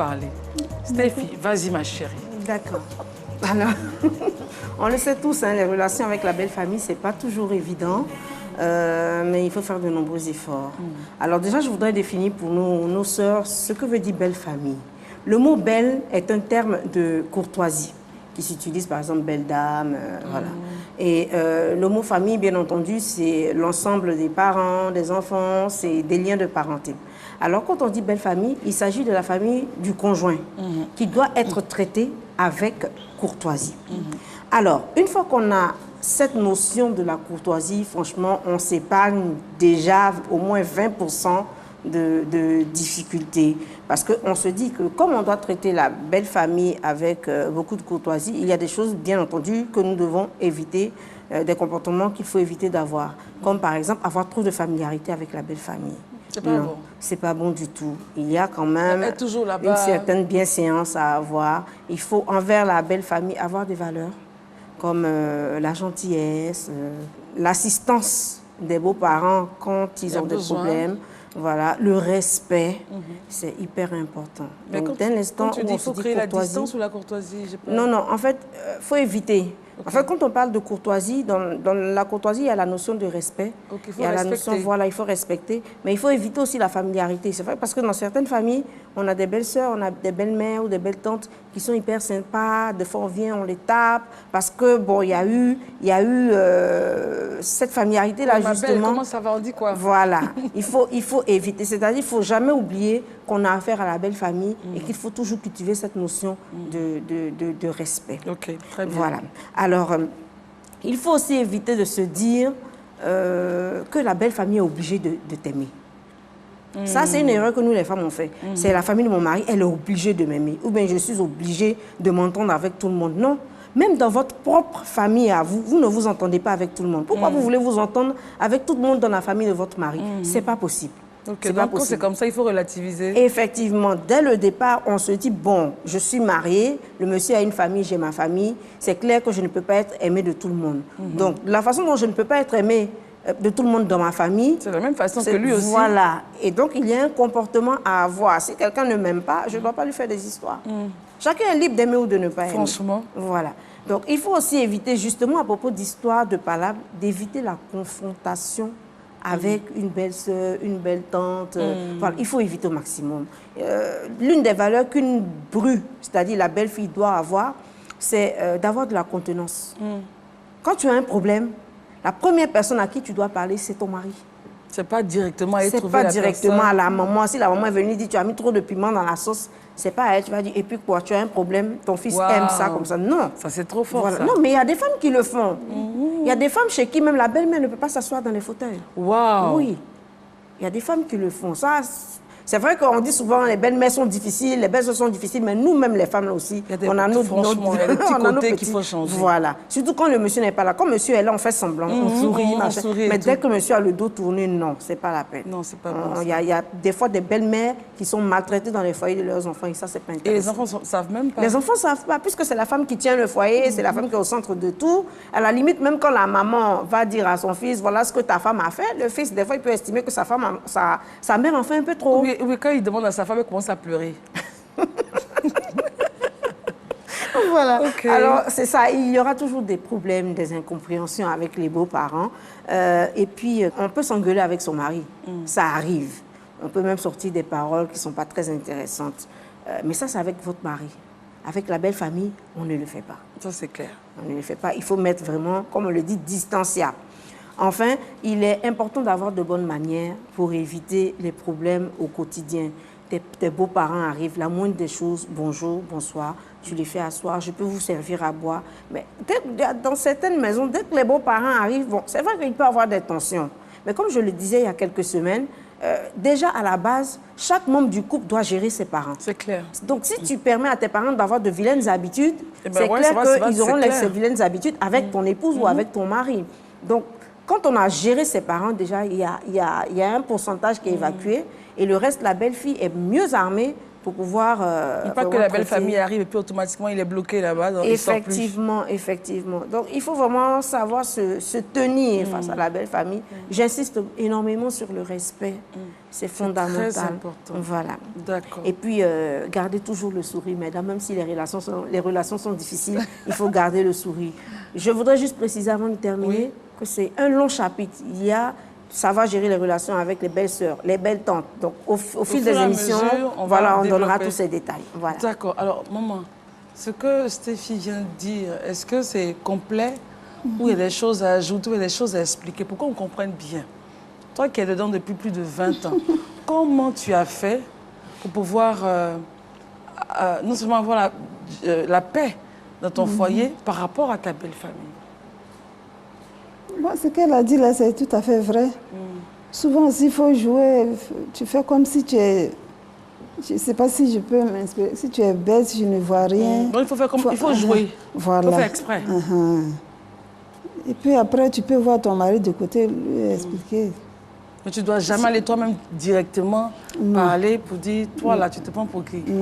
parler. Stéphie, vas-y ma chérie. D'accord. Alors, on le sait tous, hein, les relations avec la belle famille, c'est pas toujours évident. Mais il faut faire de nombreux efforts. Alors déjà, je voudrais définir pour nos sœurs ce que veut dire belle famille. Le mot belle est un terme de courtoisie qui s'utilise par exemple belle dame, voilà. Et le mot famille, bien entendu, c'est l'ensemble des parents, des enfants, c'est des liens de parenté. Alors quand on dit belle famille, il s'agit de la famille du conjoint qui doit être traitée avec courtoisie. Alors, une fois qu'on a cette notion de la courtoisie, franchement, on s'épargne déjà au moins 20% de difficultés. Parce qu'on se dit que comme on doit traiter la belle famille avec beaucoup de courtoisie, il y a des choses, bien entendu, que nous devons éviter, des comportements qu'il faut éviter d'avoir. Comme par exemple, avoir trop de familiarité avec la belle famille. C'est pas bon. C'est pas bon du tout. Il y a quand même toujours une certaine bienséance à avoir. Il faut, envers la belle famille, avoir des valeurs comme la gentillesse, l'assistance des beaux-parents quand ils ont des problèmes. Voilà, le respect, c'est hyper important. Mais donc, dès l'instant quand tu dis qu'il faut créer la distance ou la courtoisie, non, non, en fait, il faut éviter. En fait, quand on parle de courtoisie, dans la courtoisie, il y a la notion de respect. Il y a la notion, voilà, il faut respecter. Mais il faut éviter aussi la familiarité. C'est vrai, parce que dans certaines familles, on a des belles-sœurs, on a des belles-mères ou des belles-tantes qui sont hyper sympas. Des fois, on vient, on les tape. Parce que, bon, il y a eu cette familiarité-là, justement. Belle, comment ça va, on dit quoi? Voilà. il faut éviter. C'est-à-dire, il ne faut jamais oublier qu'on a affaire à la belle famille et qu'il faut toujours cultiver cette notion de respect. Ok, très bien. Voilà. Alors, il faut aussi éviter de se dire que la belle famille est obligée de t'aimer. Ça, c'est une erreur que nous, les femmes, on fait. C'est la famille de mon mari, elle est obligée de m'aimer. Ou bien je suis obligée de m'entendre avec tout le monde. Non. Même dans votre propre famille à vous, vous ne vous entendez pas avec tout le monde. Pourquoi vous voulez vous entendre avec tout le monde dans la famille de votre mari? C'est pas possible. Okay, donc quand c'est comme ça, il faut relativiser. Effectivement, dès le départ, on se dit, bon, je suis mariée, le monsieur a une famille, j'ai ma famille, c'est clair que je ne peux pas être aimée de tout le monde. Donc, la façon dont je ne peux pas être aimée de tout le monde dans ma famille... C'est la même façon que lui aussi. Voilà. Et donc, il y a un comportement à avoir. Si quelqu'un ne m'aime pas, je ne dois pas lui faire des histoires. Chacun est libre d'aimer ou de ne pas aimer. Franchement. Voilà. Donc, il faut aussi éviter, justement, à propos d'histoires, de palabres, d'éviter la confrontation avec une belle sœur, une belle tante. Voilà, il faut éviter au maximum. L'une des valeurs qu'une bru, c'est-à-dire la belle-fille, doit avoir, c'est d'avoir de la contenance. Quand tu as un problème, la première personne à qui tu dois parler, c'est ton mari. C'est pas directement à C'est pas directement à la maman. Si la maman est venue dire tu as mis trop de piment dans la sauce, c'est pas à elle. Tu vas dire, et puis quoi, tu as un problème, ton fils aime ça comme ça. Non. Ça, c'est trop fort, voilà. ça. Non, mais il y a des femmes qui le font. Il y a des femmes chez qui même la belle-mère ne peut pas s'asseoir dans les fauteuils. Waouh. Oui. Il y a des femmes qui le font. Ça, c'est vrai qu'on dit souvent les belles-mères sont difficiles, les belles-sœurs sont difficiles, mais nous-mêmes, les femmes là aussi, on a nos petits côtés qu'il faut changer. Voilà. Surtout quand le monsieur n'est pas là. Quand monsieur est là, on fait semblant, on sourit, mais dès que monsieur a le dos tourné, non, c'est pas la peine. Non, c'est pas bon. Il y a des fois des belles-mères qui sont maltraitées dans les foyers de leurs enfants et ça, c'est pas intéressant. Et les enfants savent même pas? Les enfants savent pas, puisque c'est la femme qui tient le foyer, c'est la femme qui est au centre de tout. À la limite, même quand la maman va dire à son fils, voilà ce que ta femme a fait, le fils, des fois, il peut estimer que sa mère en fait un peu trop. Oui, quand il demande à sa femme, elle commence à pleurer. Voilà. Okay. Alors, c'est ça. Il y aura toujours des problèmes, des incompréhensions avec les beaux-parents. Et puis, on peut s'engueuler avec son mari. Ça arrive. On peut même sortir des paroles qui ne sont pas très intéressantes. Mais ça, c'est avec votre mari. Avec la belle famille, on ne le fait pas. Ça, c'est clair. On ne le fait pas. Il faut mettre vraiment, comme on le dit, distanciable. Enfin, il est important d'avoir de bonnes manières pour éviter les problèmes au quotidien. Tes beaux-parents arrivent, la moindre des choses, bonjour, bonsoir, tu les fais asseoir, je peux vous servir à boire. Mais dans certaines maisons, dès que les beaux-parents arrivent, bon, c'est vrai qu'il peut y avoir des tensions. Mais comme je le disais il y a quelques semaines, déjà à la base, chaque membre du couple doit gérer ses parents. C'est clair. Donc si tu permets à tes parents d'avoir de vilaines habitudes, c'est clair qu'ils auront ces vilaines habitudes avec ton épouse ou avec ton mari. Donc, quand on a géré ses parents, déjà, il y a un pourcentage qui est évacué et le reste, la belle-fille est mieux armée pour pouvoir... pas que la belle famille arrive et puis automatiquement il est bloqué là-bas. Effectivement, effectivement. Donc il faut vraiment savoir se tenir face à la belle famille. J'insiste énormément sur le respect. C'est fondamental. Très important. Voilà. D'accord. Et puis, garder toujours le sourire, mesdames, même si les relations sont difficiles, il faut garder le sourire. Je voudrais juste préciser avant de terminer que c'est un long chapitre. Il y a savoir gérer les relations avec les belles sœurs, les belles tantes. Donc, au fil des émissions, on donnera tous ces détails. Voilà. D'accord. Alors, maman, ce que Stéphie vient de dire, est-ce que c'est complet ou il y a des choses à ajouter ou il y a des choses à expliquer pour qu'on comprenne bien? Toi qui es dedans depuis plus de 20 ans, comment tu as fait pour pouvoir non seulement avoir la paix dans ton foyer par rapport à ta belle famille? Bon, ce qu'elle a dit là, c'est tout à fait vrai. Souvent, s'il faut jouer, tu fais comme si tu es... Je ne sais pas si je peux m'inspirer. Si tu es belle, si je ne vois rien. Donc, il faut faire comme... il faut jouer. Voilà. Il faut faire exprès. Et puis après, tu peux voir ton mari de côté, lui expliquer. Mais tu ne dois jamais aller toi-même directement parler pour dire, toi là, tu te prends pour qui? Non.